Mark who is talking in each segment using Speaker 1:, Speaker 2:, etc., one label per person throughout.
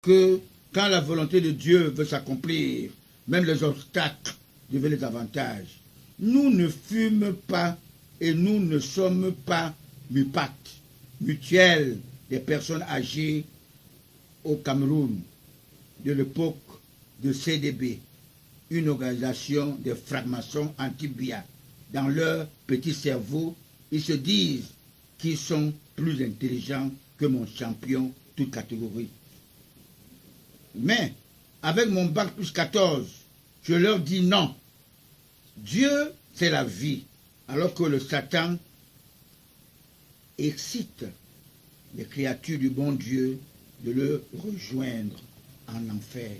Speaker 1: que quand la volonté de Dieu veut s'accomplir, même les obstacles deviennent les avantages. Nous ne fûmes pas et nous ne sommes pas MUPAC, mutuelle des personnes âgées au Cameroun, de l'époque de CDB, une organisation de francs-maçons anti-BIA. Dans leur petit cerveau, ils se disent qu'ils sont plus intelligents que mon champion, toute catégorie. Mais, avec mon bac plus 14, je leur dis non. Dieu, c'est la vie, alors que le Satan excite les créatures du bon Dieu de le rejoindre en enfer.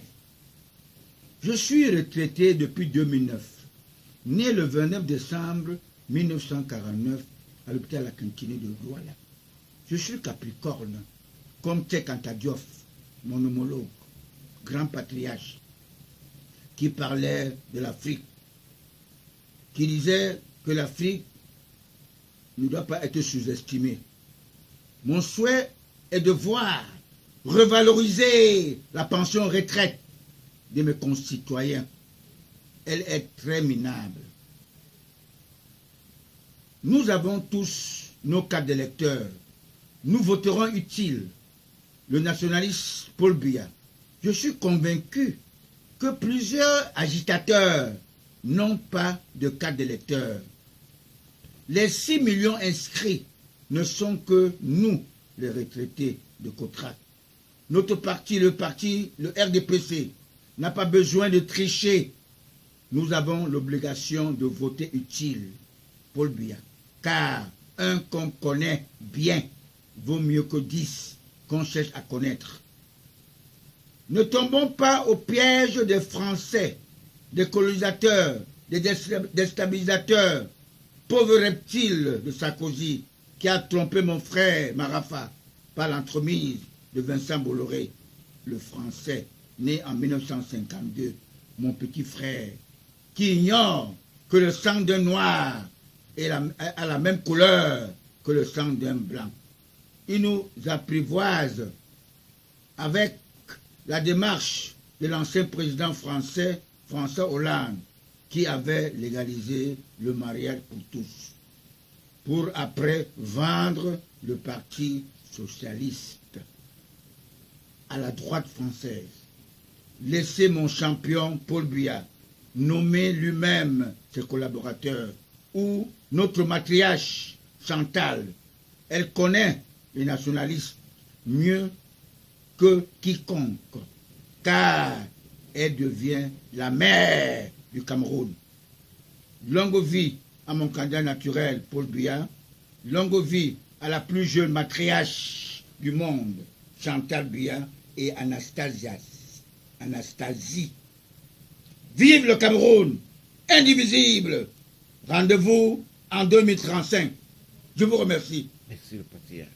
Speaker 1: Je suis retraité depuis 2009, né le 29 décembre 1949 à l'hôpital La Quinquinée de Douala. Je suis Capricorne, comme Cheikh Anta Diop, mon homologue, grand patriarche, qui parlait de l'Afrique, qui disait que l'Afrique ne doit pas être sous-estimée. Mon souhait est de voir revaloriser la pension retraite de mes concitoyens. Elle est très minable. Nous avons tous nos cartes d'électeurs. Nous voterons utile. Le nationaliste Paul Biya. Je suis convaincu que plusieurs agitateurs n'ont pas de carte d'électeur. Les 6 millions inscrits ne sont que nous, les retraités de Cotrac. Notre parti, le RDPC, n'a pas besoin de tricher. Nous avons l'obligation de voter utile, Paul Biya. Car un qu'on connaît bien vaut mieux que 10 qu'on cherche à connaître. Ne tombons pas au piège des Français, des colonisateurs, des déstabilisateurs, pauvre reptile de Sarkozy qui a trompé mon frère Marafa par l'entremise de Vincent Bolloré, le Français, né en 1952, mon petit frère, qui ignore que le sang d'un noir a la même couleur que le sang d'un blanc. Il nous apprivoise avec la démarche de l'ancien président français, François Hollande, qui avait légalisé le mariage pour tous, pour après vendre le parti socialiste à la droite française. Laissez mon champion Paul Biya nommer lui-même ses collaborateurs, ou notre matriarche Chantal. Elle connaît les nationalistes mieux que quiconque, car elle devient la mère du Cameroun. Longue vie à mon candidat naturel, Paul Biya. Longue vie à la plus jeune matriarche du monde, Chantal Biya et Anastasie. Vive le Cameroun, indivisible. Rendez-vous en 2035. Je vous remercie.
Speaker 2: Merci le patriarche.